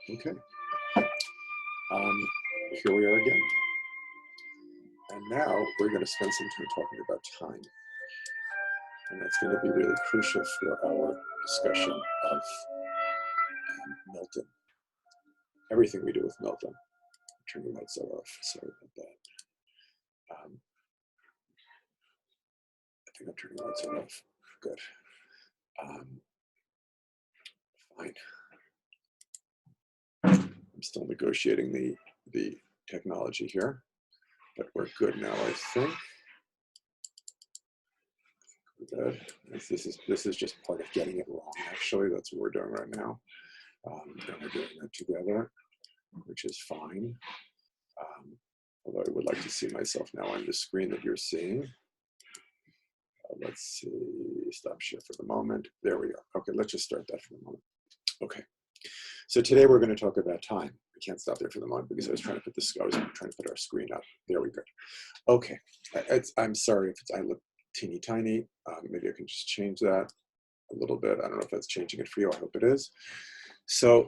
Okay, here we are again. And now we're going to spend some time talking about time. And that's going to be really crucial for our discussion of Milton. Everything we do with Milton. Turn your lights off. Sorry about that. I think I'm turning the lights off. Good. Fine. I'm still negotiating the technology here, but we're good now, I think. We're good. This is just part of getting it wrong, actually. That's what we're doing right now. And we're doing that together, which is fine. Although I would like to see myself now on the screen that you're seeing. Let's see, stop share for the moment. There we go. Okay, let's just start that for the moment. Okay, so today we're going to talk about time. I can't stop there for the moment because I was trying to put our screen up. There we go. Okay, I'm sorry if I look teeny tiny. Maybe I can just change that a little bit. I don't know if that's changing it for you. I hope it is. So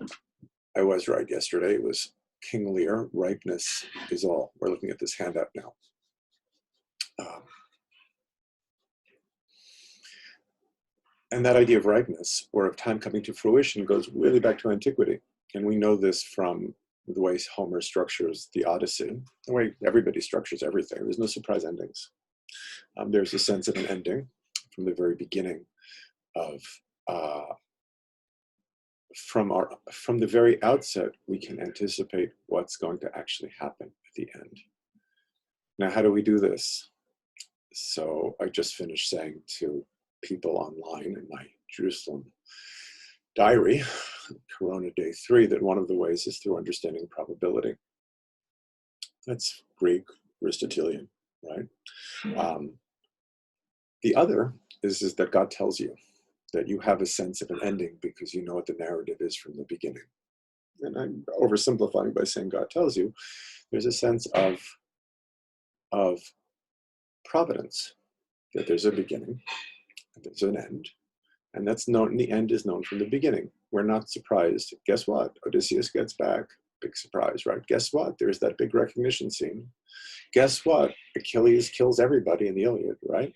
I was right yesterday. It was King Lear, ripeness is all. We're looking at this handout now. And that idea of ripeness, or of time coming to fruition, goes really back to antiquity. And we know this from the way Homer structures the Odyssey, the way everybody structures everything. There's no surprise endings. There's a sense of an ending from the very beginning of, from the very outset, we can anticipate what's going to actually happen at the end. Now, how do we do this? So I just finished saying to people online in my Jerusalem diary, Corona Day 3, that one of the ways is through understanding probability. That's Greek, Aristotelian, right? The other is that God tells you that you have a sense of an ending because you know what the narrative is from the beginning. And I'm oversimplifying by saying God tells you. There's a sense of providence, that there's a beginning, and there's an end, and that's known. The end is known from the beginning. We're not surprised. Guess what? Odysseus gets back. Big surprise, right? Guess what? There's that big recognition scene. Guess what? Achilles kills everybody in the Iliad, right?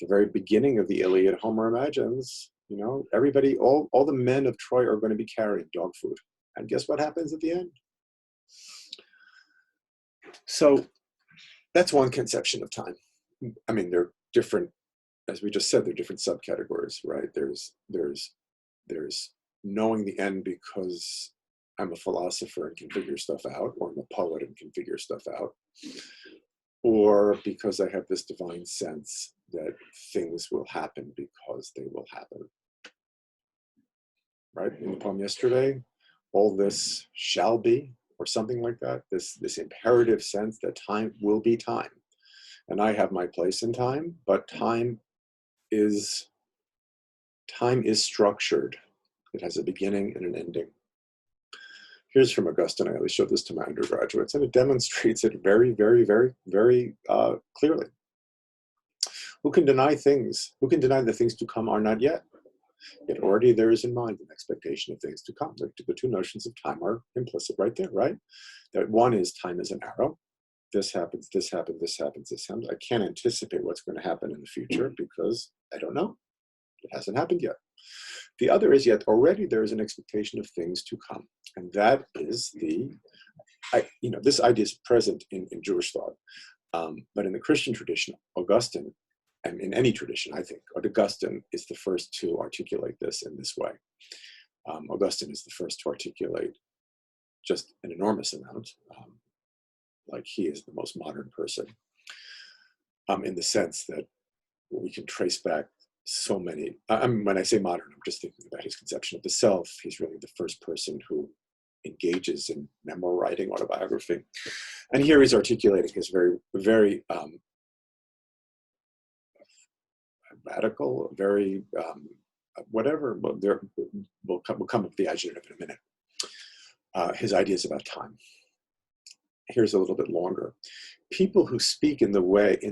The very beginning of the Iliad, Homer imagines, you know, everybody, all the men of Troy are going to be carrying dog food. And guess what happens at the end? So that's one conception of time. I mean, they're different, as we just said, they're different subcategories, right? There's knowing the end because I'm a philosopher and can figure stuff out, or I'm a poet and can figure stuff out, or because I have this divine sense that things will happen because they will happen. Right? In the poem yesterday, all this shall be, or something like that, this imperative sense that time will be time. And I have my place in time, but time is structured. It has a beginning and an ending. Here's from Augustine. I always show this to my undergraduates, and it demonstrates it very, very, very, very clearly. Who can deny things? Who can deny that things to come are not yet? Yet already there is in mind an expectation of things to come. The two notions of time are implicit right there, right? That one is time is an arrow. This happens, this happens, this happens, this happens. I can't anticipate what's going to happen in the future because I don't know. It hasn't happened yet. The other is yet already there is an expectation of things to come. And that is this idea is present in Jewish thought. But in the Christian tradition, Augustine, and in any tradition, I think, Augustine is the first to articulate this in this way. Augustine is the first to articulate just an enormous amount, like he is the most modern person, in the sense that we can trace back so many. When I say modern, I'm just thinking about his conception of the self. He's really the first person who engages in memoir writing, autobiography. And here he's articulating his very, very radical, very whatever, we'll come up with the adjective in a minute. His ideas about time. Here's a little bit longer. People who speak in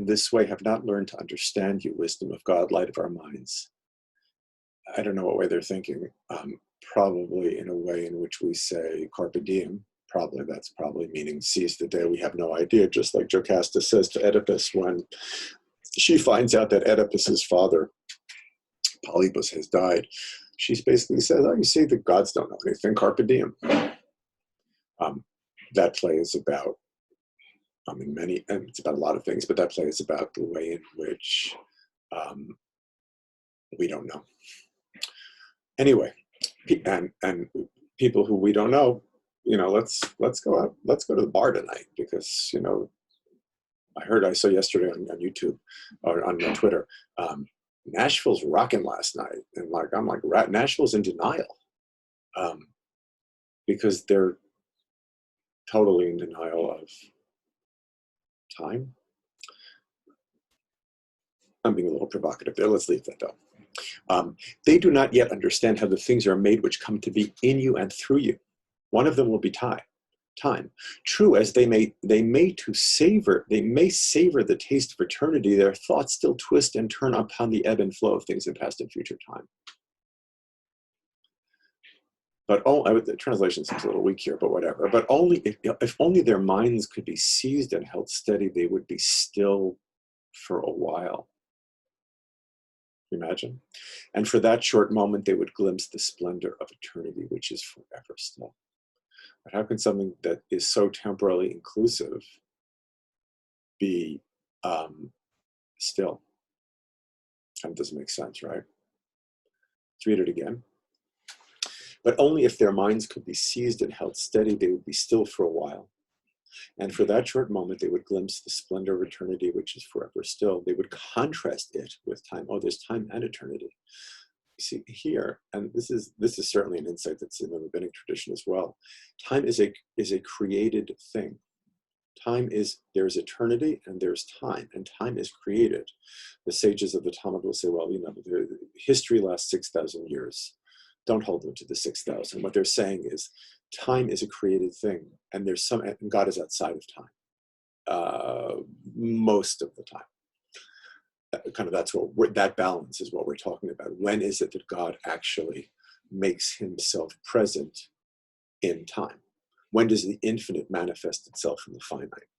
this way have not learned to understand you, wisdom of God, light of our minds. I don't know what way they're thinking. probably in a way in which we say carpe diem. Probably that's probably meaning seize the day. We have no idea, just like Jocasta says to Oedipus when she finds out that Oedipus's father, Polybus, has died. She basically says, oh, you see, the gods don't know anything, carpe diem. That play is about, and it's about a lot of things, but that play is about the way in which we don't know. Anyway, and people who we don't know, let's go out, let's go to the bar tonight, because I saw yesterday on YouTube or on Twitter, Nashville's rocking last night, and I'm like, Nashville's in denial, because they're totally in denial of time. I'm being a little provocative there. Let's leave that though. They do not yet understand how the things are made which come to be in you and through you. One of them will be time. True as they may savor the taste of eternity, their thoughts still twist and turn upon the ebb and flow of things in past and future time. But the translation seems a little weak here, but whatever. But only if only their minds could be seized and held steady, they would be still for a while. Imagine. And for that short moment, they would glimpse the splendor of eternity, which is forever still. But how can something that is so temporally inclusive be still? That doesn't make sense, right? Let's read it again. But only if their minds could be seized and held steady, they would be still for a while. And for that short moment, they would glimpse the splendor of eternity, which is forever still. They would contrast it with time. Oh, there's time and eternity. You see here, and this is certainly an insight that's in the rabbinic tradition as well. Time is a created thing. There's eternity and there's time, and time is created. The sages of the Talmud will say, well, history lasts 6,000 years. Don't hold them to the 6,000. What they're saying is, time is a created thing, and and God is outside of time most of the time. That balance is what we're talking about. When is it that God actually makes himself present in time? When does the infinite manifest itself from the finite?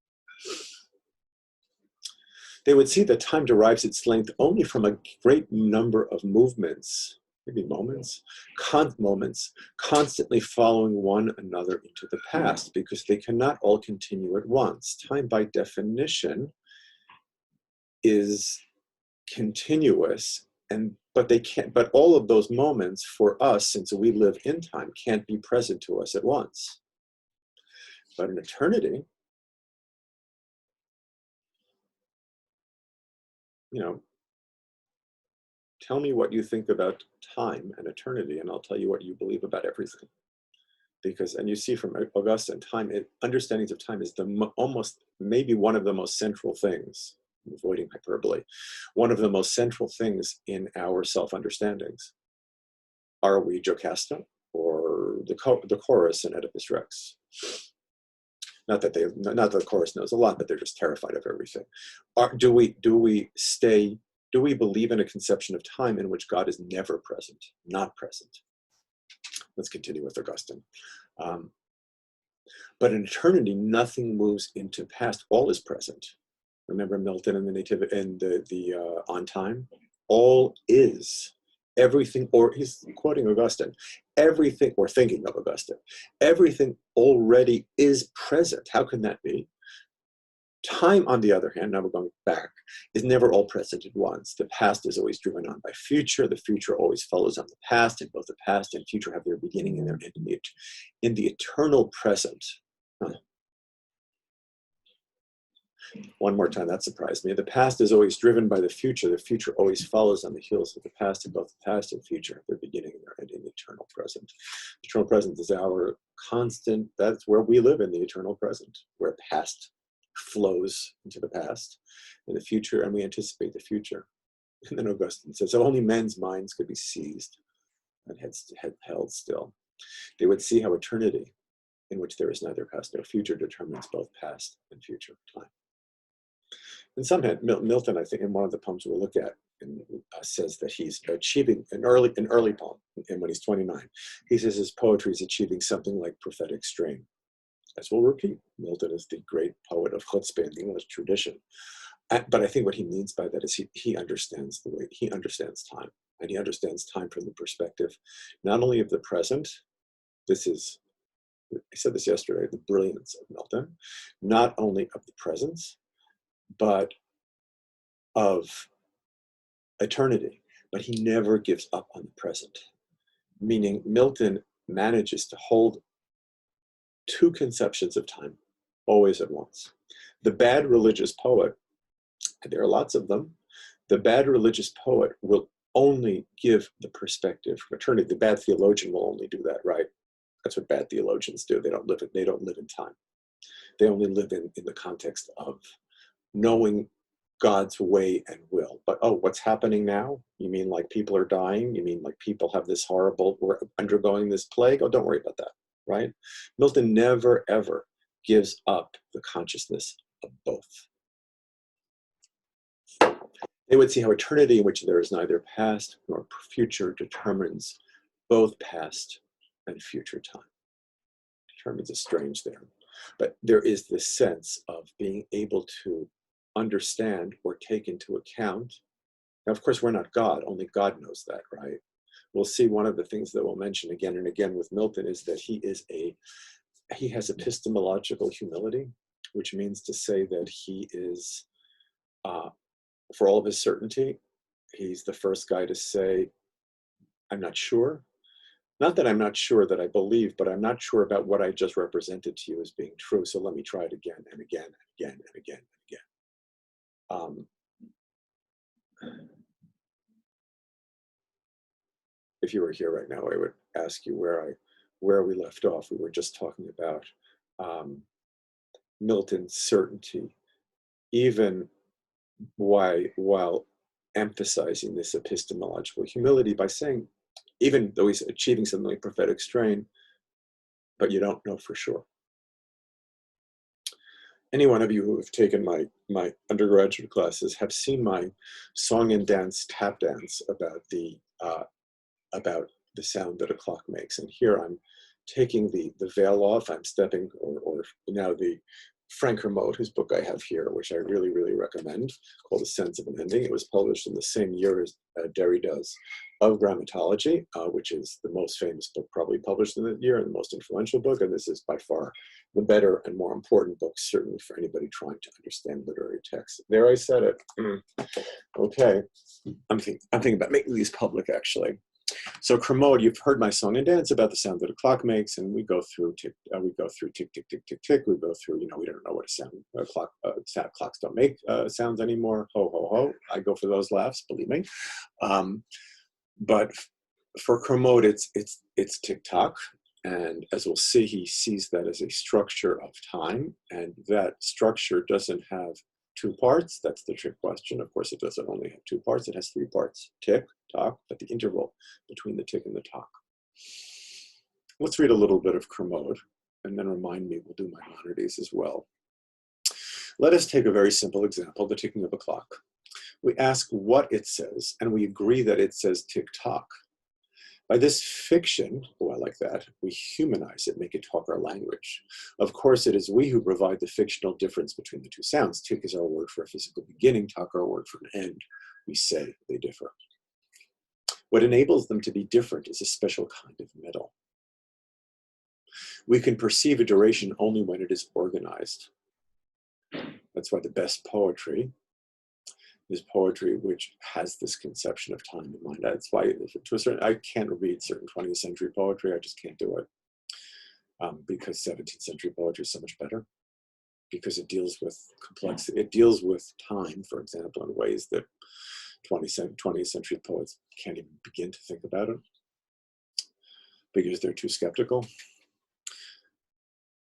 They would see that time derives its length only from a great number of movements, maybe moments, constantly following one another into the past, because they cannot all continue at once. Time, by definition, is continuous, but all of those moments for us, since we live in time, can't be present to us at once. But in eternity, tell me what you think about time and eternity, and I'll tell you what you believe about everything. And you see from Augustine, understandings of time is almost maybe one of the most central things, I'm avoiding hyperbole, one of the most central things in our self-understandings. Are we Jocasta or the chorus in Oedipus Rex? Not that the chorus knows a lot, but they're just terrified of everything. Do we believe in a conception of time in which God is never present, not present? Let's continue with Augustine. But in eternity, nothing moves into past. All is present. Remember Milton and the On Time? All is. Everything, or he's quoting Augustine, everything, or thinking of Augustine, everything already is present. How can that be? Time, on the other hand, now we're going back, is never all present at once. The past is always driven on by future. The future always follows on the past, and both the past and future have their beginning and their end in the eternal present. One more time, that surprised me. The past is always driven by the future. The future always follows on the heels of the past, and both the past and future have their beginning and their end in the eternal present. The eternal present is our constant, that's where we live, in the eternal present, where past flows into the past and the future, and we anticipate the future. And then Augustine says, so only men's minds could be seized and held still. They would see how eternity, in which there is neither past nor future, determines both past and future time. In some hand, Milton, I think, in one of the poems we'll look at, says that he's achieving an early poem, and when he's 29, he says his poetry is achieving something like prophetic strain. As we'll repeat, Milton is the great poet of chutzpah in the English tradition. But I think what he means by that is he understands the way, he understands time. And he understands time from the perspective, not only of the present, this is, I said this yesterday, the brilliance of Milton, not only of the present, but of eternity. But he never gives up on the present. Meaning Milton manages to hold two conceptions of time always at once. The bad religious poet, and there are lots of them, the bad religious poet will only give the perspective from eternity. The bad theologian will only do that, right? That's what bad theologians do. They don't live in time. They only live in the context of knowing God's way and will. But oh, what's happening now? You mean like people are dying? You mean like people have this horrible, we're undergoing this plague? Oh, don't worry about that, right? Milton never, ever gives up the consciousness of both. They would see how eternity, in which there is neither past nor future, determines both past and future time. Determines is strange there. But there is this sense of being able to understand or take into account. Now, of course, we're not God. Only God knows that, right? We'll see one of the things that we'll mention again and again with Milton is that he has epistemological humility, which means to say that he is, for all of his certainty, he's the first guy to say, I'm not sure. Not that I'm not sure that I believe, but I'm not sure about what I just represented to you as being true. So let me try it again and again and again and again and again. If you were here right now, I would ask you where we left off. We were just talking about Milton's certainty, even while emphasizing this epistemological humility by saying, even though he's achieving something like prophetic strain, but you don't know for sure. Any one of you who have taken my undergraduate classes have seen my song and dance tap dance about the sound that a clock makes. And here I'm taking the veil off. I'm stepping, or now the Frank Kermode, whose book I have here, which I really, really recommend, called A Sense of an Ending. It was published in the same year as Derrida's Of Grammatology, which is the most famous book probably published in the year and the most influential book. And this is by far the better and more important book, certainly for anybody trying to understand literary text. There, I said it. Okay, I'm thinking about making these public, actually. So Kermode, you've heard my song and dance about the sound that a clock makes, and we go through tick, tick, tick, tick, tick. We go through, we don't know what clocks don't make sounds anymore. Ho, ho, ho. I go for those laughs, believe me. But for Kermode, it's tick tock, and as we'll see, he sees that as a structure of time, and that structure doesn't have two parts. That's the trick question. Of course, it doesn't only have two parts. It has three parts. Tick, tock, but the interval between the tick and the tock. Let's read a little bit of Kermode, and then remind me, we'll do Maimonides as well. Let us take a very simple example, the ticking of a clock. We ask what it says, and we agree that it says tick-tock. By this fiction, I like that, we humanize it, make it talk our language. Of course, it is we who provide the fictional difference between the two sounds. Tick is our word for a physical beginning, tock our word for an end. We say they differ. What enables them to be different is a special kind of metal. We can perceive a duration only when it is organized. That's why the best poetry is poetry which has this conception of time in mind. That's why, to a certain, I can't read certain 20th century poetry. I just can't do it because 17th century poetry is so much better, because it deals with complexity. It deals with time, for example, in ways that 20th century poets can't even begin to think about it because they're too skeptical.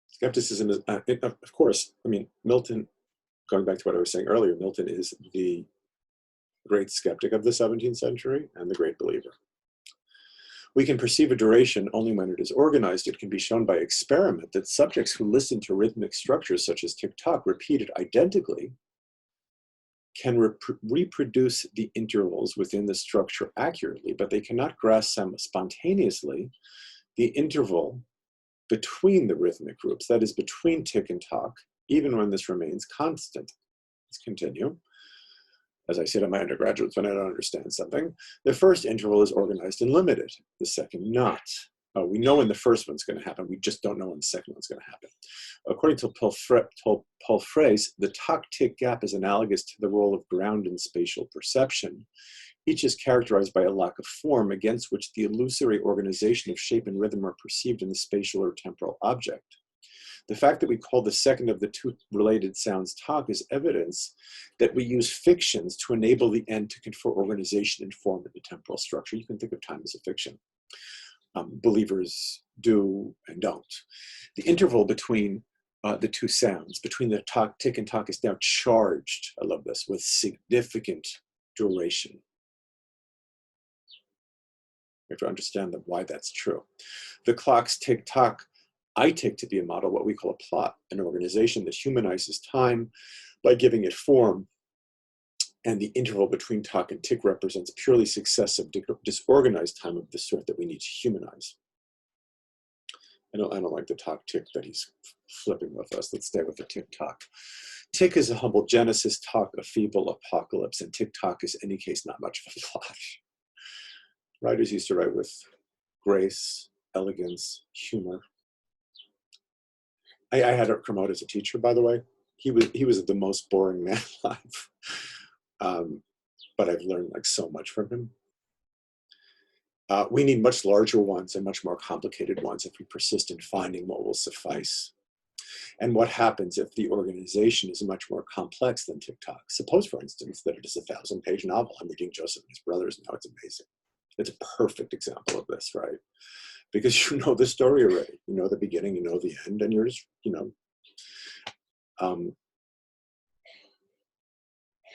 Skepticism is, of course, I mean, Milton, going back to what I was saying earlier, Milton is the great skeptic of the 17th century and the great believer. We can perceive a duration only when it is organized. It can be shown by experiment that subjects who listen to rhythmic structures such as tick-tock repeated identically can reproduce the intervals within the structure accurately, but they cannot grasp spontaneously the interval between the rhythmic groups, that is between tick and tock, even when this remains constant. Let's continue. As I say to my undergraduates when I don't understand something, the first interval is organized and limited, the second not. We know when the first one's going to happen, we just don't know when the second one's going to happen. According to Paul Fraisse, the tock-tick gap is analogous to the role of ground in spatial perception. Each is characterized by a lack of form against which the illusory organization of shape and rhythm are perceived in the spatial or temporal object. The fact that we call the second of the two related sounds tock is evidence that we use fictions to enable the end to confer organization and form in the temporal structure. You can think of time as a fiction. Believers do and don't. The interval between the two sounds, between the tick and tock, is now charged, I love this, with significant duration. We have to understand why that's true. The clock's tick-tock, I take to be a model, what we call a plot, an organization that humanizes time by giving it form, and the interval between tock and tick represents purely successive, disorganized time of the sort that we need to humanize. I don't like the tock-tick that he's flipping with us. Let's stay with the tick-tock. Tick is a humble genesis, tock a feeble apocalypse, and tick-tock is, in any case, not much of a plot. Writers used to write with grace, elegance, humor. I had Kermode as a teacher, by the way. He was the most boring man alive. But I've learned like so much from him. We need much larger ones and much more complicated ones if we persist in finding what will suffice. And what happens if the organization is much more complex than tick-tock? Suppose, for instance, that it is a 1,000-page novel. I'm reading Joseph and His Brothers now. It's amazing. It's a perfect example of this, right? Because you know the story already. You know the beginning, you know the end, and you're just,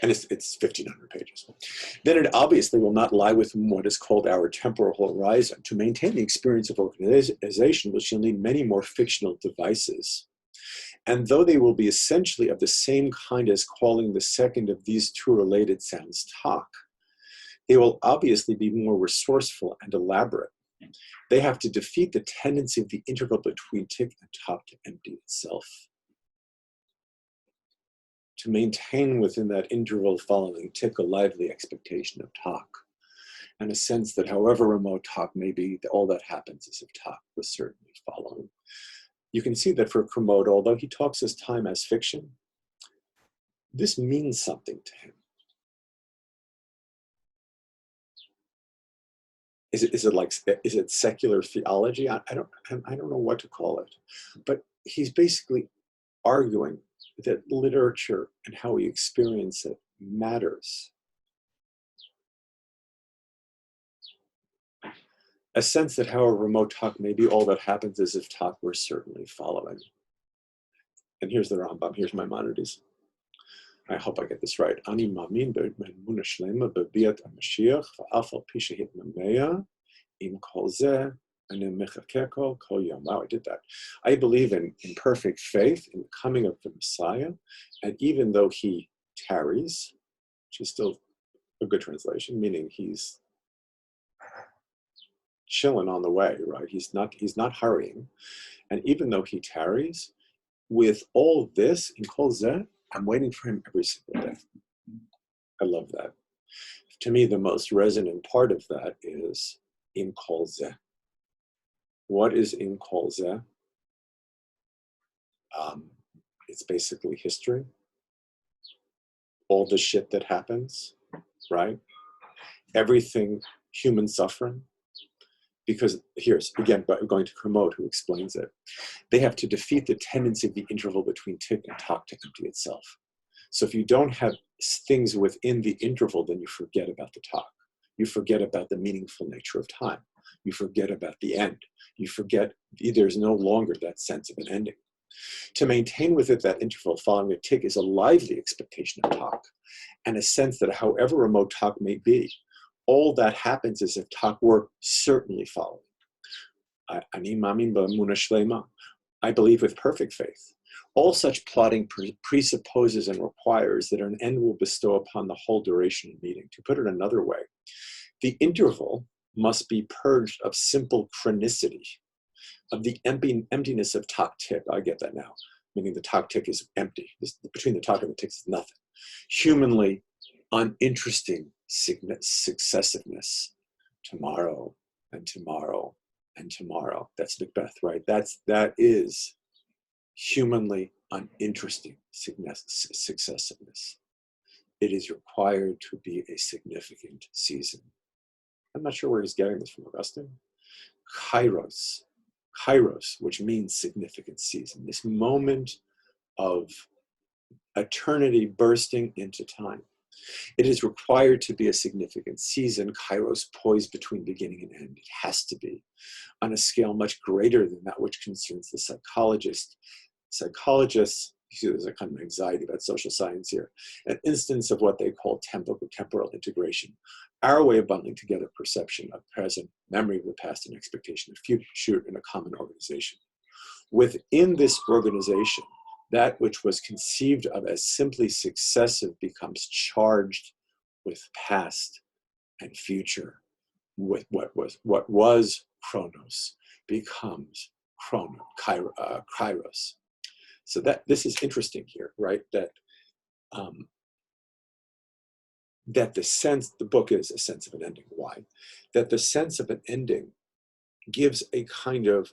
and it's 1,500 pages. Then it obviously will not lie within what is called our temporal horizon. To maintain the experience of organization, we shall need many more fictional devices. And though they will be essentially of the same kind as calling the second of these two related sounds tock, they will obviously be more resourceful and elaborate. They have to defeat the tendency of the interval between tick and tock to empty itself. To maintain within that interval following tick a lively expectation of tock, and a sense that however remote tock may be, all that happens is if tock was certainly following. You can see that for Kermode, although he talks his time as fiction, this means something to him. Is it secular theology? I don't know what to call it, but he's basically arguing that literature and how we experience it matters. A sense that however remote tock may be, all that happens is if tock were certainly following. And here's the Rambam, here's Maimonides. I hope I get this right. Ani mamin be'emuna shlema be'biat HaMashiach va'af al pi shehitmamea im kol zeh ani mechakeko kol yom. Wow, I did that. I believe in perfect faith in the coming of the Messiah, and even though he tarries, which is still a good translation, meaning he's chilling on the way, right? He's not hurrying, and even though he tarries, with all this in kol zeh, I'm waiting for him every single day. I love that. To me, the most resonant part of that is in kol zeh. What is in kol zeh? It's basically history. All the shit that happens, right? Everything, human suffering. Because here's, again, going to Kermode, who explains it. They have to defeat the tendency of the interval between tick and tock to empty itself. So if you don't have things within the interval, then you forget about the tock. You forget about the meaningful nature of time. You forget about the end. You forget, there's no longer that sense of an ending. To maintain with it that interval following a tick is a lively expectation of tock, and a sense that however remote tock may be, all that happens is if tock were certainly following. Ani mamin b'emuna shlema. I believe with perfect faith. All such plotting presupposes and requires that an end will bestow upon the whole duration of meeting. To put it another way, the interval must be purged of simple chronicity, of the emptiness of talk tick. I get that now, meaning the talk tick is empty. Between the talk and the tick is nothing. Humanly uninteresting successiveness. Tomorrow and tomorrow and tomorrow. That's Macbeth, right? That is humanly uninteresting successiveness. It is required to be a significant season. I'm not sure where he's getting this from, Augustine. Kairos, which means significant season. This moment of eternity bursting into time. It is required to be a significant season, kairos, poised between beginning and end. It has to be on a scale much greater than that which concerns the psychologist. Psychologists, you see there's a kind of anxiety about social science here, an instance of what they call temporal integration, our way of bundling together perception of present, memory of the past, and expectation of future in a common organization. Within this organization, that which was conceived of as simply successive becomes charged with past and future. With what was chronos becomes kairos. So that this is interesting here, right? That that the book is a sense of an ending. Why? That the sense of an ending gives a kind of,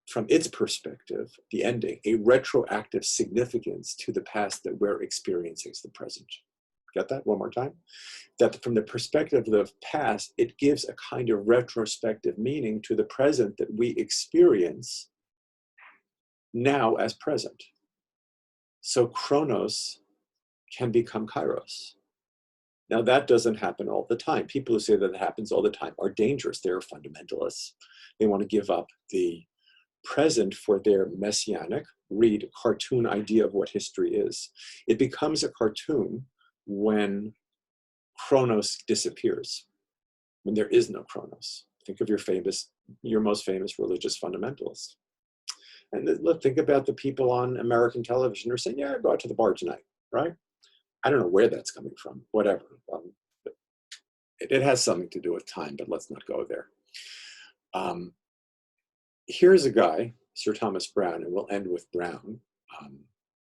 from its perspective, the ending, a retroactive significance to the past that we're experiencing as the present. Get that one more time? That from the perspective of the past, it gives a kind of retrospective meaning to the present that we experience now as present. So chronos can become kairos. Now that doesn't happen all the time. People who say that it happens all the time are dangerous. They're fundamentalists. They want to give up the present for their messianic, read cartoon idea of what history is. It becomes a cartoon when chronos disappears, when there is no chronos. Think of your most famous religious fundamentalist. And look, think about the people on American television who are saying, yeah, I go out to the bar tonight, right? I don't know where that's coming from, whatever. It has something to do with time, but let's not go there. Here's a guy, Sir Thomas Browne, and we'll end with Browne.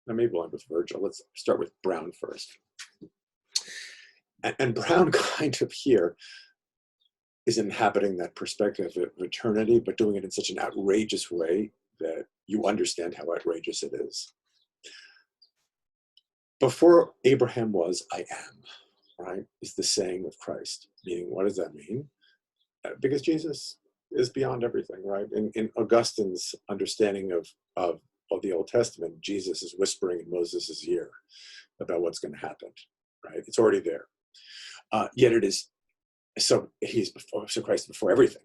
Maybe we'll end with Virgil. Let's start with Browne first. And Browne kind of here is inhabiting that perspective of eternity, but doing it in such an outrageous way that you understand how outrageous it is. Before Abraham was, I am, right, is the saying of Christ. Meaning, what does that mean? Because Jesus is beyond everything, right? In Augustine's understanding of the Old Testament, Jesus is whispering in Moses' ear about what's going to happen, right? It's already there. Yet it is, so Christ before everything.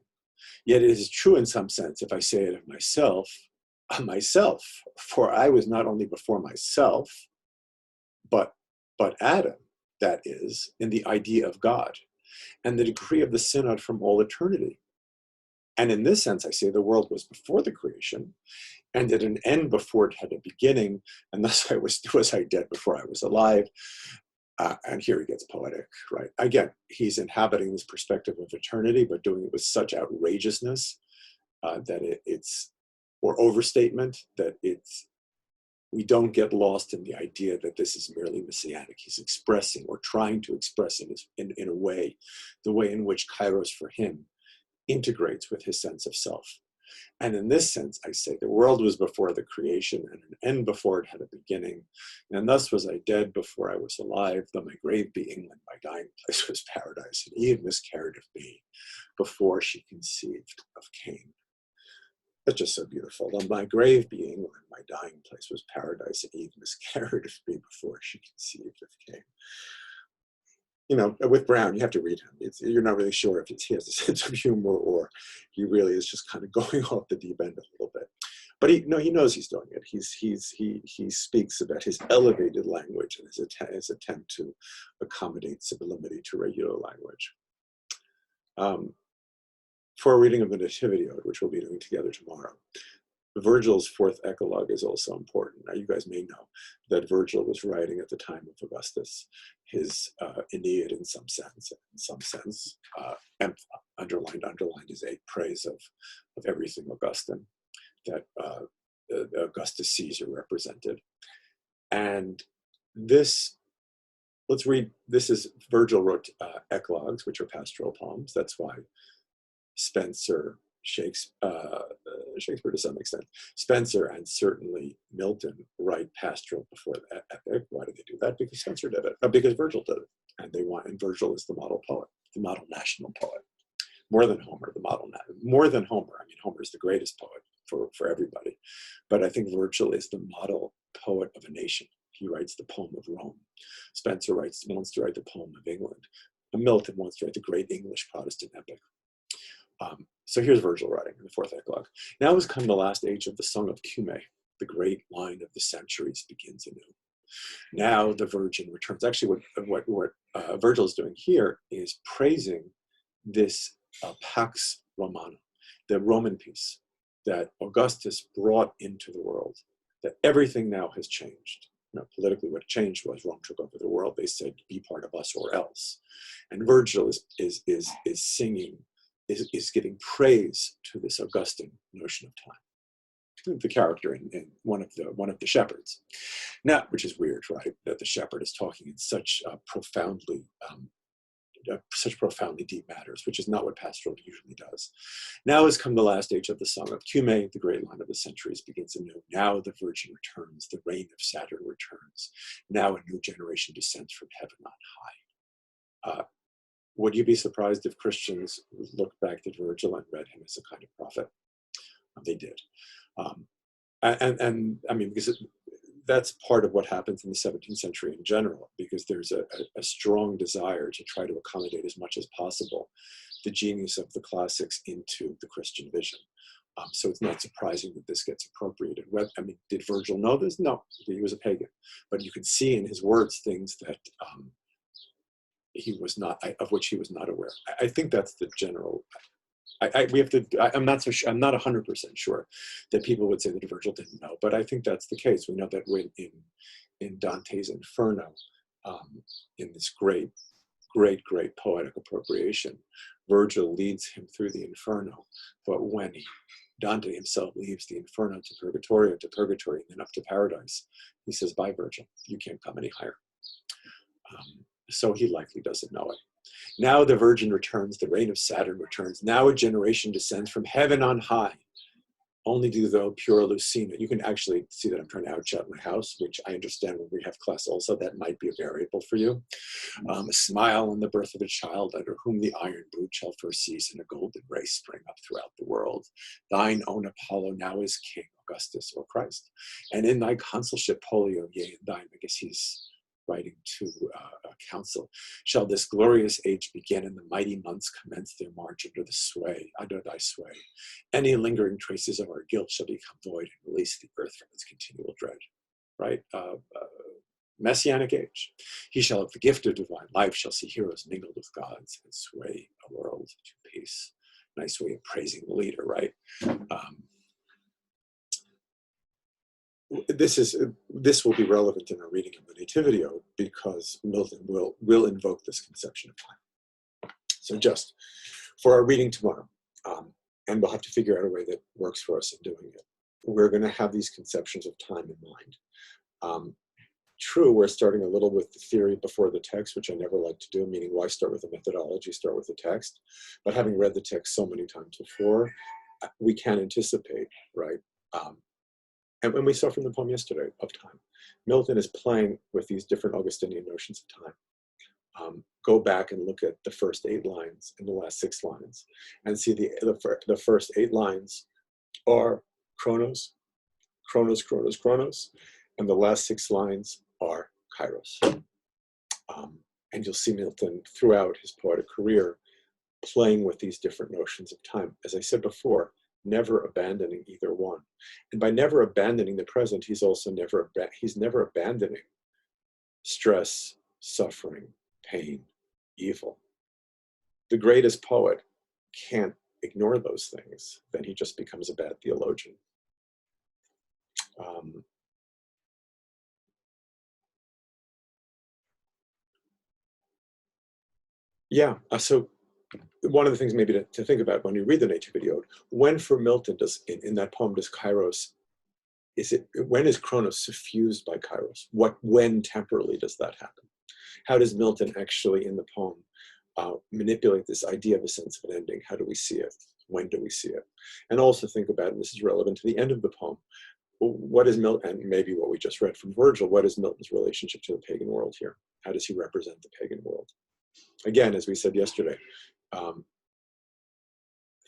Yet it is true in some sense, if I say it of myself, for I was not only before myself, but Adam, that is, in the idea of God, and the decree of the synod from all eternity. And in this sense, I say the world was before the creation, and at an end before it had a beginning, and thus was I dead before I was alive. And here he gets poetic, right? Again, he's inhabiting this perspective of eternity, but doing it with such outrageousness that it's, or overstatement, that we don't get lost in the idea that this is merely messianic. He's expressing or trying to express in a way, the way in which kairos for him integrates with his sense of self. And in this sense, I say the world was before the creation and an end before it had a beginning. And thus was I dead before I was alive, though my grave be England, my dying place was paradise. And Eve miscarried of me before she conceived of Cain. That's just so beautiful. Though my grave be England, my dying place was paradise, and Eve miscarried of me before she conceived of Cain. You know, with Browne, you have to read him. You're not really sure if he has a sense of humor or he really is just kind of going off the deep end a little bit. But he knows he's doing it. He speaks about his elevated language and his attempt to accommodate sublimity to regular language. For a reading of the Nativity Ode, which we'll be doing together tomorrow, Virgil's fourth eclogue is also important. Now, you guys may know that Virgil was writing at the time of Augustus his Aeneid in some sense. Underlined is a praise of everything Augustan that Augustus Caesar represented. And this, let's read, this is, Virgil wrote eclogues, which are pastoral poems. That's why Spenser, Shakespeare to some extent, Spenser and certainly Milton write pastoral before the epic. Why do they do that? Because Spenser did it, because Virgil did it. And Virgil is the model poet, the model national poet. More than Homer, more than Homer. I mean, Homer is the greatest poet for everybody. But I think Virgil is the model poet of a nation. He writes the poem of Rome. Spenser wants to write the poem of England. And Milton wants to write the great English Protestant epic. So here's Virgil writing in the fourth eclogue. Now has come the last age of the song of Cumae. The great line of the centuries begins anew. Now the Virgin returns. Actually, what Virgil is doing here is praising this Pax Romana, the Roman peace that Augustus brought into the world, that everything now has changed. Politically, what changed was Rome took over the world. They said, be part of us or else. And Virgil is singing, is giving praise to this Augustan notion of time. The character in one of the shepherds. Now, which is weird, right? That the shepherd is talking in such profoundly deep matters, which is not what pastoral usually does. Now has come the last age of the song of Cumae, the great line of the centuries begins anew. Now the Virgin returns, the reign of Saturn returns. Now a new generation descends from heaven on high. Would you be surprised if Christians looked back to Virgil and read him as a kind of prophet? They did. And I mean, because that's part of what happens in the 17th century in general, because there's a strong desire to try to accommodate as much as possible the genius of the classics into the Christian vision. So it's not surprising that this gets appropriated. I mean, did Virgil know this? No, he was a pagan. But you can see in his words things that of which he was not aware. I think that's the general. I'm not 100% sure that people would say that Virgil didn't know, but I think that's the case. We know that when in Dante's Inferno, in this great poetic appropriation, Virgil leads him through the Inferno, but when Dante himself leaves the Inferno to Purgatorio, and then up to Paradise, he says, bye, Virgil, you can't come any higher. So he likely doesn't know it. Now the Virgin returns, the reign of Saturn returns. Now a generation descends from heaven on high. Only do thou pure Lucina. You can actually see that I'm trying to outshot my house, which I understand when we have class also, that might be a variable for you. A smile on the birth of a child, under whom the iron brood shall first cease, and a golden race spring up throughout the world. Thine own Apollo now is king, Augustus or Christ. And in thy consulship, Pollio, yea, in thine, I guess he's writing to a council, shall this glorious age begin, and the mighty months commence their march under thy sway. Any lingering traces of our guilt shall become void, and release the earth from its continual dread. Right? Messianic age. He shall have the gift of divine life, shall see heroes mingled with gods, and sway a world to peace. Nice way of praising the leader, right? This will be relevant in our reading of the Nativitio, because Milton will invoke this conception of time. So just for our reading tomorrow, and we'll have to figure out a way that works for us in doing it, we're going to have these conceptions of time in mind. True, we're starting a little with the theory before the text, which I never like to do, meaning why start with the methodology, start with the text. But having read the text so many times before, we can anticipate, right? And we saw from the poem yesterday of time, Milton is playing with these different Augustinian notions of time. Go back and look at the first 8 lines and the last 6 lines, and see the first 8 lines are chronos, chronos, chronos, chronos, and the last 6 lines are kairos. And you'll see Milton throughout his poetic career playing with these different notions of time. As I said before, never abandoning either one. And by never abandoning the present, he's also never abandoning stress, suffering, pain, evil. The greatest poet can't ignore those things, then he just becomes a bad theologian. Um, yeah, so one of the things maybe to think about when you read the Nativity Ode, when for Milton does, in that poem, does Kairos, when is Chronos suffused by Kairos? When temporally does that happen? How does Milton actually in the poem manipulate this idea of a sense of an ending? How do we see it? When do we see it? And also think about, and this is relevant to the end of the poem, what is Milton, and maybe what we just read from Virgil, what is Milton's relationship to the pagan world here? How does he represent the pagan world? Again, as we said yesterday, um,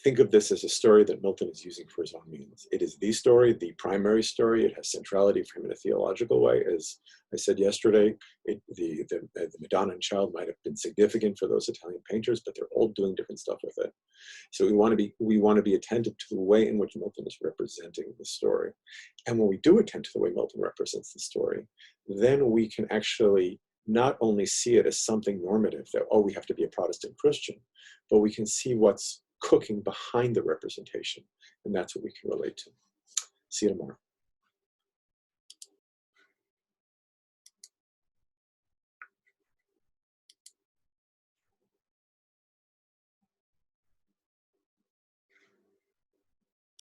think of this as a story that Milton is using for his own means. It is the story, the primary story. It has centrality for him in a theological way. As I said yesterday, the Madonna and Child might have been significant for those Italian painters, but they're all doing different stuff with it. So we want to be attentive to the way in which Milton is representing the story. And when we do attend to the way Milton represents the story, then we can actually not only see it as something normative that, oh, we have to be a Protestant Christian, but we can see what's cooking behind the representation. And that's what we can relate to. See you tomorrow.